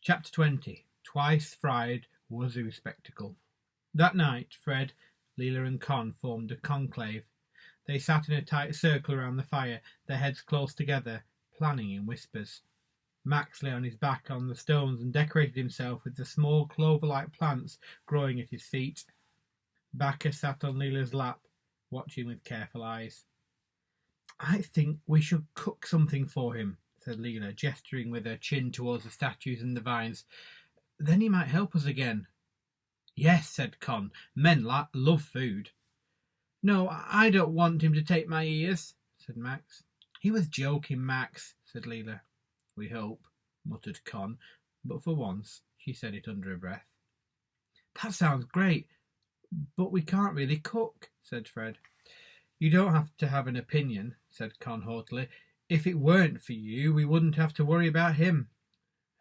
Chapter 20. Twice Fried Wazoo Spectacle. That night, Fred, Leela and Con formed a conclave. They sat in a tight circle around the fire, their heads close together, planning in whispers. Max lay on his back on the stones and decorated himself with the small clover-like plants growing at his feet. Backer sat on Leela's lap, watching with careful eyes. "I think we should cook something for him," said Leela, gesturing with her chin towards the statues and the vines. "Then he might help us again." "Yes," said Con. "Men love food." "No, I don't want him to take my ears," said Max. "He was joking, Max," said Leela. "We hope," muttered Con, but for once she said it under her breath. "That sounds great, but we can't really cook," said Fred. "You don't have to have an opinion," said Con haughtily. "If it weren't for you, we wouldn't have to worry about him.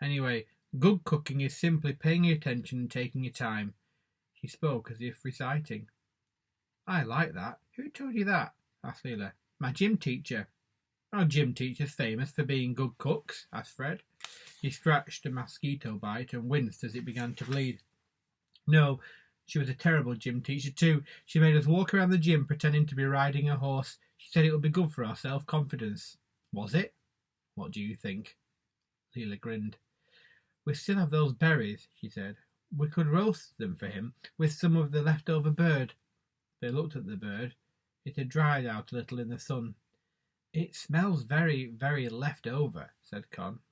Anyway, good cooking is simply paying attention and taking your time." She spoke as if reciting. "I like that. Who told you that?" asked Leela. "My gym teacher." "Our gym teacher's famous for being good cooks?" asked Fred. He scratched a mosquito bite and winced as it began to bleed. "No, she was a terrible gym teacher too. She made us walk around the gym pretending to be riding a horse. She said it would be good for our self-confidence." "Was it? What do you think?" Leela grinned. "We still have those berries," she said. "We could roast them for him with some of the leftover bird." They looked at the bird. It had dried out a little in the sun. "It smells very, very leftover," said Con.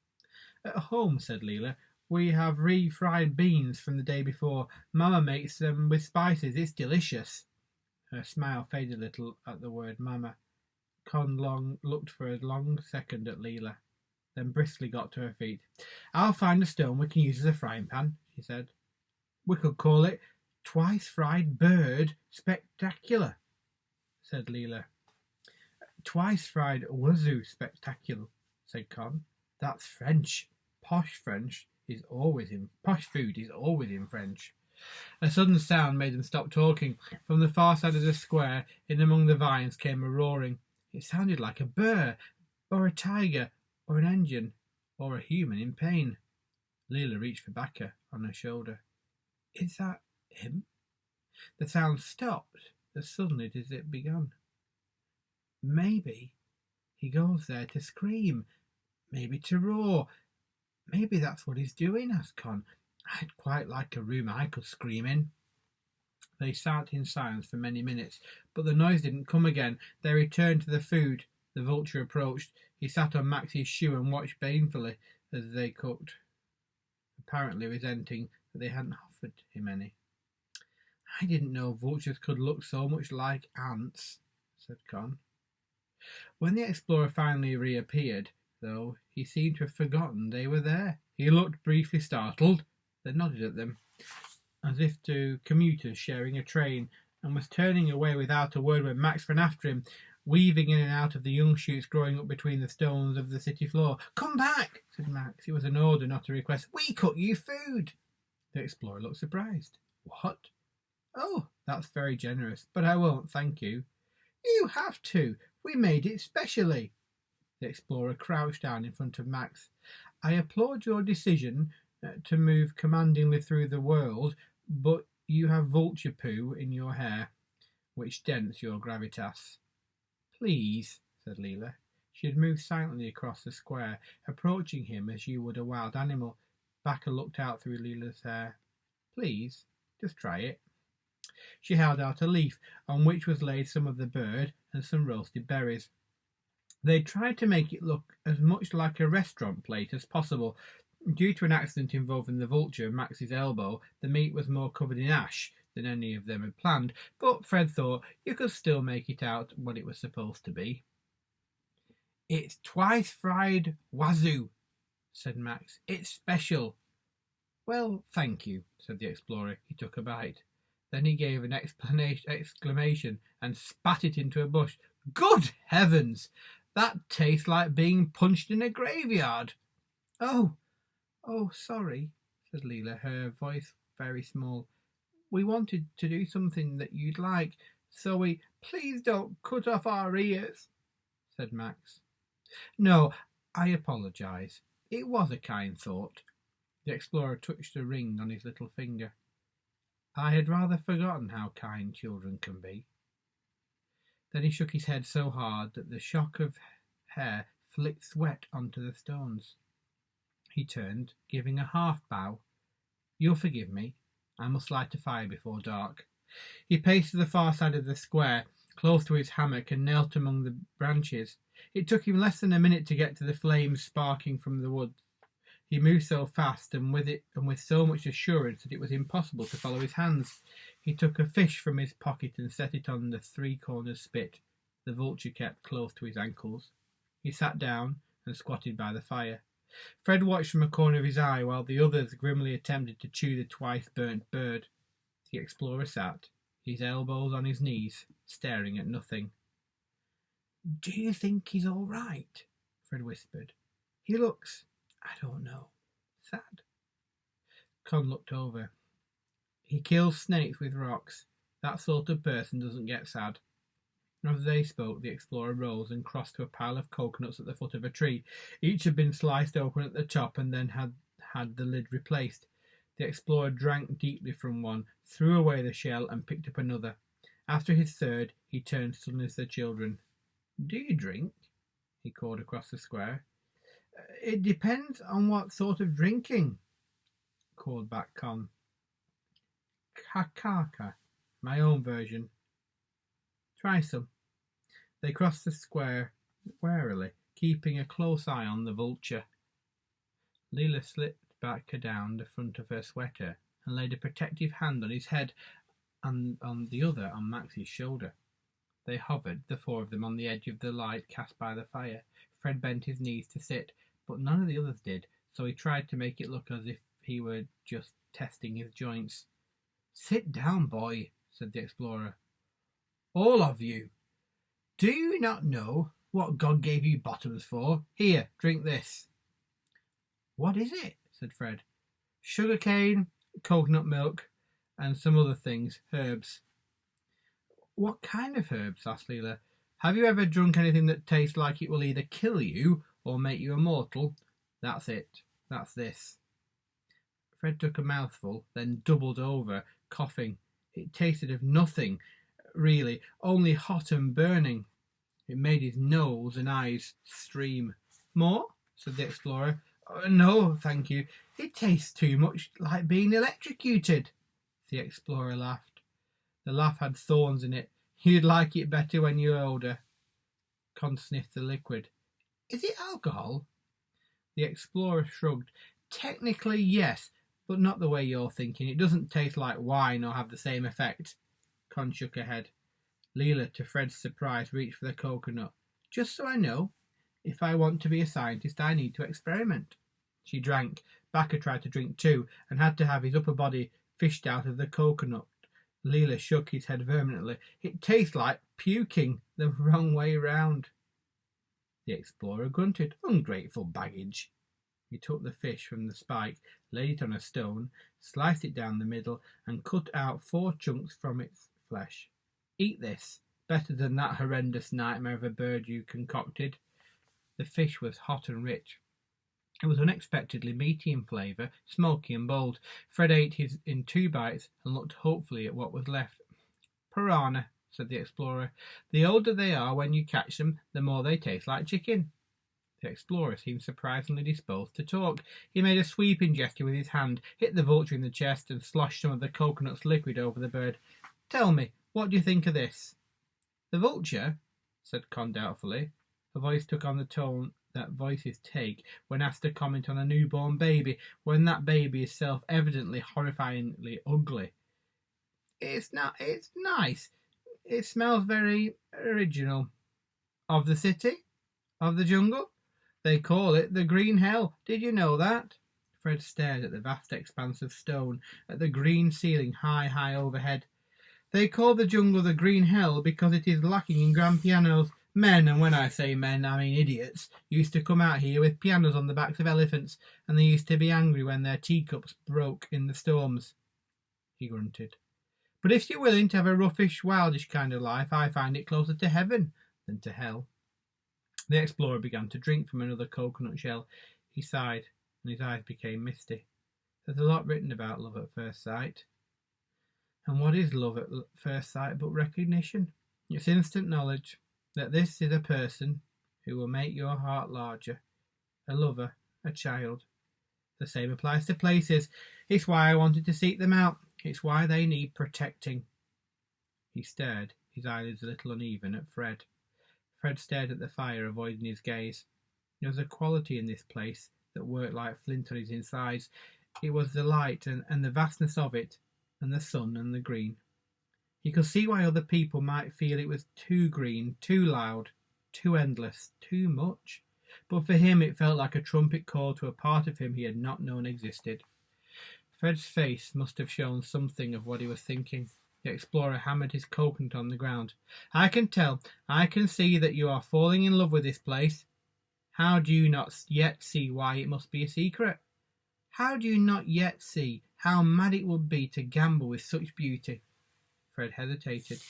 "At home," said Leela, "we have refried beans from the day before. Mama makes them with spices. It's delicious." Her smile faded a little at the word Mama. Con looked for a long second at Leela, then briskly got to her feet. "I'll find a stone we can use as a frying pan," she said. "We could call it Twice Fried Bird Spectacular," said Leela. "Twice Fried Wazoo Spectacular," said Con. "That's French. Posh food is always in French." A sudden sound made them stop talking. From the far side of the square, in among the vines, came a roaring. It sounded like a bear, or a tiger, or an engine, or a human in pain. Leela reached for Backer on her shoulder. "Is that him?" The sound stopped as suddenly as it began. "Maybe he goes there to scream, maybe to roar. Maybe that's what he's doing," asked Con. "I'd quite like a room I could scream in." They sat in silence for many minutes, but the noise didn't come again. They returned to the food. The vulture approached. He sat on Max's shoe and watched banefully as they cooked, apparently resenting that they hadn't offered him any. "I didn't know vultures could look so much like ants," said Con. When the explorer finally reappeared, though, he seemed to have forgotten they were there. He looked briefly startled, then nodded at them, as if to commuters sharing a train, and was turning away without a word when Max ran after him, weaving in and out of the young shoots growing up between the stones of the city floor. "Come back," said Max. It was an order, not a request. "We cook you food." The explorer looked surprised. "What? Oh, that's very generous, but I won't, thank you." "You have to. We made it specially." The explorer crouched down in front of Max. "I applaud your decision to move commandingly through the world, but you have vulture poo in your hair, which dents your gravitas." "Please," said Leela. She had moved silently across the square, approaching him as you would a wild animal. Backer looked out through Leela's hair. "Please, just try it." She held out a leaf on which was laid some of the bird and some roasted berries. They tried to make it look as much like a restaurant plate as possible. Due to an accident involving the vulture and Max's elbow, the meat was more covered in ash than any of them had planned, but Fred thought you could still make it out what it was supposed to be. "It's twice fried wazoo," said Max. "It's special." "Well, thank you," said the explorer. He took a bite. Then he gave an exclamation and spat it into a bush. "Good heavens! That tastes like being punched in a graveyard." Oh, sorry," said Leela, her voice very small. "We wanted to do something that you'd like, so we—" "Please don't cut off our ears," said Max. "No, I apologize. It was a kind thought." The explorer touched a ring on his little finger. I had rather forgotten how kind children can be. Then he shook his head so hard that the shock of hair flicked sweat onto the stones. He turned, giving a half bow. You'll forgive me. I must light a fire before dark. He paced to the far side of the square, close to his hammock, and knelt among the branches. It took him less than a minute to get to the flames sparking from the wood. He moved so fast and with so much assurance that it was impossible to follow his hands. He took a fish from his pocket and set it on the three-cornered spit the vulture kept close to his ankles. He sat down and squatted by the fire. Fred watched from a corner of his eye while the others grimly attempted to chew the twice-burnt bird. The explorer sat, his elbows on his knees, staring at nothing. "Do you think he's all right?" Fred whispered. "He looks, I don't know, sad." Con looked over. "He kills snakes with rocks. That sort of person doesn't get sad." As they spoke, the explorer rose and crossed to a pile of coconuts at the foot of a tree. Each had been sliced open at the top and then had the lid replaced. The explorer drank deeply from one, threw away the shell, and picked up another. After his third, he turned suddenly to the children. "Do you drink?" he called across the square. "It depends on what sort of drinking," called back Con. "Kakaka, my own version. Try some." They crossed the square warily, keeping a close eye on the vulture. Leela slipped back down the front of her sweater and laid a protective hand on his head and on the other on Max's shoulder. They hovered, the four of them, on the edge of the light cast by the fire. Fred bent his knees to sit, but none of the others did, so he tried to make it look as if he were just testing his joints. "Sit down, boy," said the explorer. "All of you. Do you not know what God gave you bottoms for? Here, drink this." "What is it?" said Fred. "Sugar cane, coconut milk, and some other things, herbs." "What kind of herbs?" asked Leela. "Have you ever drunk anything that tastes like it will either kill you or make you immortal?" "That's it. That's this." Fred took a mouthful, then doubled over, coughing. It tasted of nothing, really, only hot and burning. It made his nose and eyes stream. "More?" said the explorer. "No, thank you. It tastes too much like being electrocuted." The explorer laughed. The laugh had thorns in it. "You'd like it better when you're older." Con sniffed the liquid. "Is it alcohol?" The explorer shrugged. "Technically, yes, but not the way you're thinking. It doesn't taste like wine or have the same effect." Con shook her head. Leela, to Fred's surprise, reached for the coconut. "Just so I know. If I want to be a scientist, I need to experiment." She drank. Bakker tried to drink too, and had to have his upper body fished out of the coconut. Leela shook his head vehemently. "It tastes like puking, the wrong way round." The explorer grunted. "Ungrateful baggage." He took the fish from the spike, laid it on a stone, sliced it down the middle, and cut out 4 chunks from its flesh. "Eat this. Better than that horrendous nightmare of a bird you concocted." The fish was hot and rich. It was unexpectedly meaty in flavour, smoky and bold. Fred ate his in 2 bites and looked hopefully at what was left. "Piranha," said the explorer. "The older they are when you catch them, the more they taste like chicken." The explorer seemed surprisingly disposed to talk. He made a sweeping gesture with his hand, hit the vulture in the chest, and sloshed some of the coconut's liquid over the bird. "Tell me, what do you think of this?" "The vulture?" said Con doubtfully. Her voice took on the tone that voices take when asked to comment on a newborn baby, when that baby is self-evidently horrifyingly ugly. It's nice. It smells very original." "Of the city? Of the jungle? They call it the Green Hell. Did you know that?" Fred stared at the vast expanse of stone, at the green ceiling high overhead. "They call the jungle the Green Hell because it is lacking in grand pianos. Men, and when I say men, I mean idiots, used to come out here with pianos on the backs of elephants, and they used to be angry when their teacups broke in the storms." He grunted. "But if you're willing to have a roughish, wildish kind of life, I find it closer to heaven than to hell." The explorer began to drink from another coconut shell. He sighed, and his eyes became misty. There's a lot written about love at first sight. And what is love at first sight but recognition? It's instant knowledge that this is a person who will make your heart larger, a lover, a child. The same applies to places. It's why I wanted to seek them out. It's why they need protecting. He stared, his eyelids a little uneven, at Fred. Fred stared at the fire, avoiding his gaze. There was a quality in this place that worked like flint on his insides. It was the light and the vastness of it, and the sun and the green. He could see why other people might feel it was too green, too loud, too endless, too much. But for him it felt like a trumpet call to a part of him he had not known existed. Fred's face must have shown something of what he was thinking. The explorer hammered his coconut on the ground. I can see that you are falling in love with this place. How do you not yet see why it must be a secret? How do you not yet see how mad it would be to gamble with such beauty? Fred hesitated.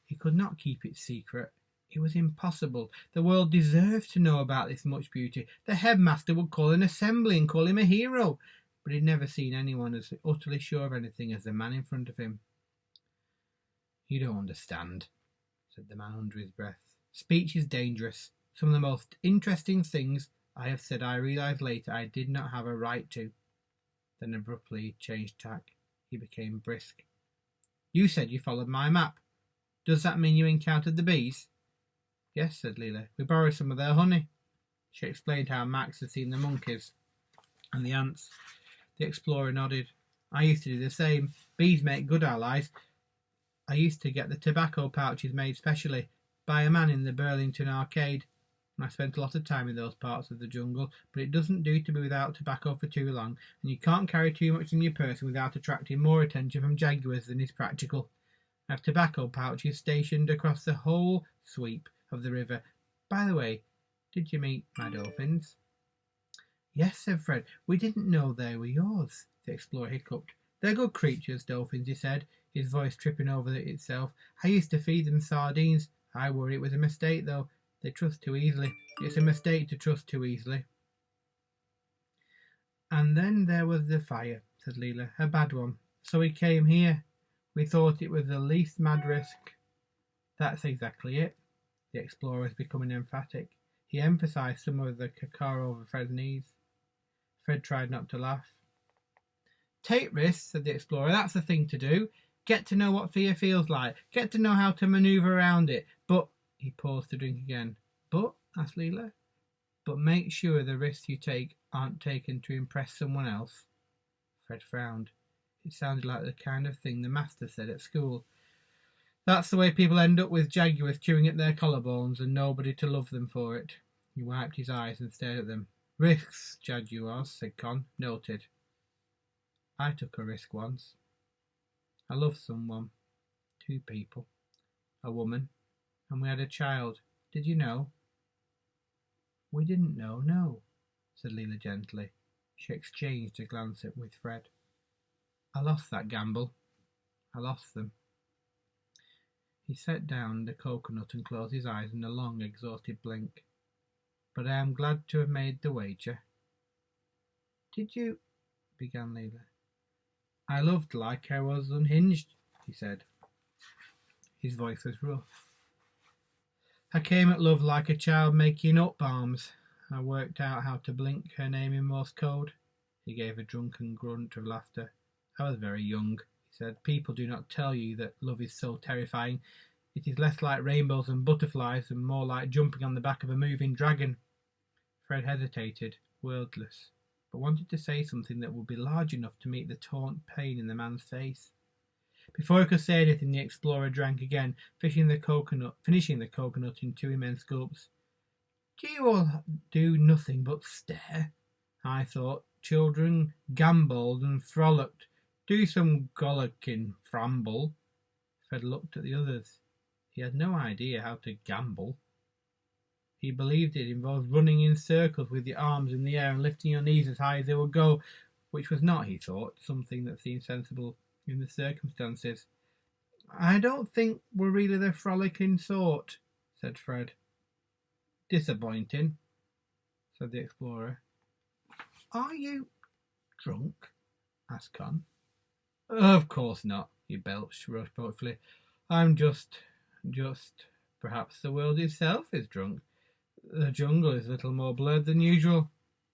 He could not keep it secret. It was impossible. The world deserved to know about this much beauty. The headmaster would call an assembly and call him a hero. But he'd never seen anyone as utterly sure of anything as the man in front of him. You don't understand, said the man under his breath. Speech is dangerous. Some of the most interesting things I have said I realised later I did not have a right to. Then abruptly he changed tack. He became brisk. You said you followed my map. Does that mean you encountered the bees? Yes, said Leela. We borrowed some of their honey. She explained how Max had seen the monkeys and the ants. The explorer nodded. I used to do the same. Bees make good allies. I used to get the tobacco pouches made specially by a man in the Burlington arcade. I spent a lot of time in those parts of the jungle, but it doesn't do to be without tobacco for too long, and you can't carry too much in your person without attracting more attention from jaguars than is practical. I have tobacco pouches stationed across the whole sweep of the river. By the way, did you meet my dolphins? Yes, said Fred. We didn't know they were yours. The explorer hiccuped. They're good creatures, dolphins, he said, his voice tripping over itself. I used to feed them sardines. I worry it was a mistake, though. They trust too easily. It's a mistake to trust too easily. And then there was the fire, said Leela, a bad one. So we came here. We thought it was the least mad risk. That's exactly it. The explorer was becoming emphatic. He emphasised some of the caca over Fred's knees. Fred tried not to laugh. Take risks, said the explorer. That's the thing to do. Get to know what fear feels like. Get to know how to manoeuvre around it. But he paused to drink again. But, asked Leela, but make sure the risks you take aren't taken to impress someone else. Fred frowned. It sounded like the kind of thing the master said at school. That's the way people end up with jaguars chewing at their collarbones and nobody to love them for it. He wiped his eyes and stared at them. Risks, jaguars, said Con. Noted. I took a risk once. I loved someone. 2 people. A woman. And we had a child. Did you know? We didn't know, no, said Leela gently. She exchanged a glance with Fred. I lost that gamble. I lost them. He set down the coconut and closed his eyes in a long, exhausted blink. But I am glad to have made the wager. Did you? Began Leela. I loved like I was unhinged, he said. His voice was rough. I came at love like a child making up arms. I worked out how to blink her name in Morse code. He gave a drunken grunt of laughter. I was very young, he said. People do not tell you that love is so terrifying. It is less like rainbows and butterflies and more like jumping on the back of a moving dragon. Fred hesitated, wordless, but wanted to say something that would be large enough to meet the taunt pain in the man's face. Before he could say anything, the explorer drank again, finishing the coconut in 2 immense gulps. Do you all do nothing but stare? I thought children gambolled and frolicked. Do some gollicking, Framble. Fred looked at the others. He had no idea how to gamble. He believed it involved running in circles with your arms in the air and lifting your knees as high as they would go, which was not, he thought, something that seemed sensible in the circumstances. I don't think we're really the frolicking sort, said Fred. Disappointing, said the explorer. Are you drunk? asked Con. Of course not, he belched reproachfully. I'm just, perhaps the world itself is drunk. The jungle is a little more blurred than usual.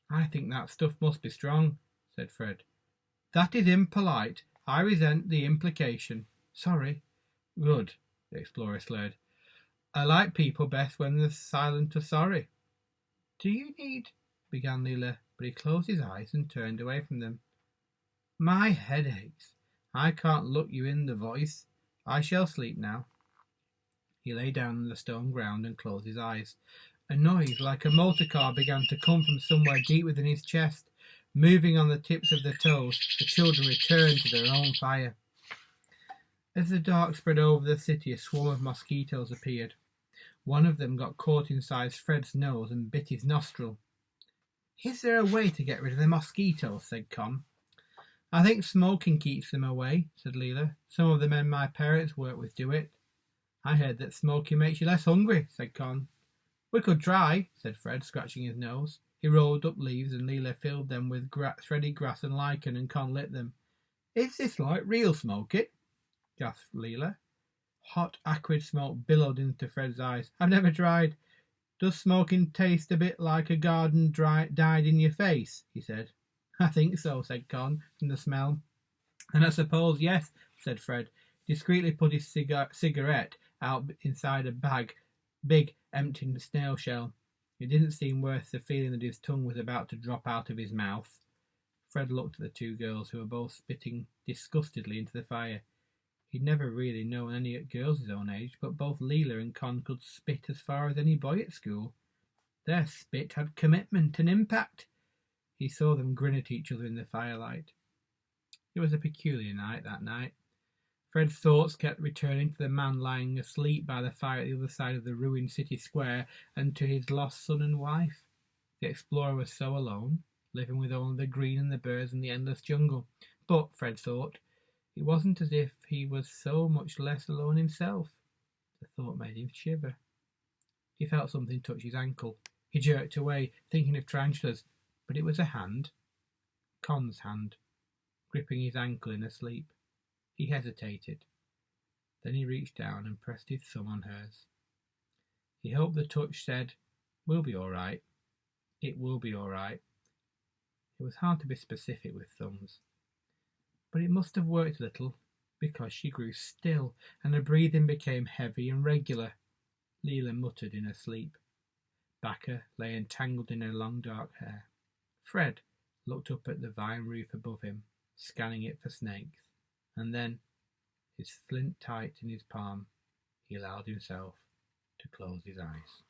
I think that stuff must be strong, said Fred. That is impolite. I resent the implication. Sorry. Good, the explorer slurred. I like people best when they're silent or sorry. Do you need... began Leela, but he closed his eyes and turned away from them. My head aches. I can't look you in the voice. I shall sleep now. He lay down on the stone ground and closed his eyes. A noise like a motor car began to come from somewhere deep within his chest. Moving on the tips of their toes, the children returned to their own fire. As the dark spread over the city, a swarm of mosquitoes appeared. One of them got caught inside Fred's nose and bit his nostril. Is there a way to get rid of the mosquitoes? Said Con. I think smoking keeps them away, said Leela. Some of the men my parents work with do it. I heard that smoking makes you less hungry, said Con. We could try, said Fred, scratching his nose. He rolled up leaves and Leela filled them with shredded grass and lichen, and Con lit them. Is this like real smoking? Gasped Leela. Hot, acrid smoke billowed into Fred's eyes. I've never tried. Does smoking taste a bit like a garden dyed in your face? He said. I think so, said Con, from the smell. And I suppose yes, said Fred. Discreetly put his cigarette out inside a bag, big, empty snail shell. It didn't seem worth the feeling that his tongue was about to drop out of his mouth. Fred looked at the two girls, who were both spitting disgustedly into the fire. He'd never really known any girls his own age, but both Leela and Con could spit as far as any boy at school. Their spit had commitment and impact. He saw them grin at each other in the firelight. It was a peculiar night, that night. Fred's thoughts kept returning to the man lying asleep by the fire at the other side of the ruined city square, and to his lost son and wife. The explorer was so alone, living with only the green and the birds and the endless jungle. But, Fred thought, it wasn't as if he was so much less alone himself. The thought made him shiver. He felt something touch his ankle. He jerked away, thinking of tarantulas, but it was a hand. Con's hand, gripping his ankle in a sleep. He hesitated. Then he reached down and pressed his thumb on hers. He hoped the touch said, "We'll be all right. It will be all right." It was hard to be specific with thumbs. But it must have worked a little, because she grew still, and her breathing became heavy and regular. Leela muttered in her sleep. Bacca lay entangled in her long dark hair. Fred looked up at the vine roof above him, scanning it for snakes, and then, his flint tight in his palm, he allowed himself to close his eyes.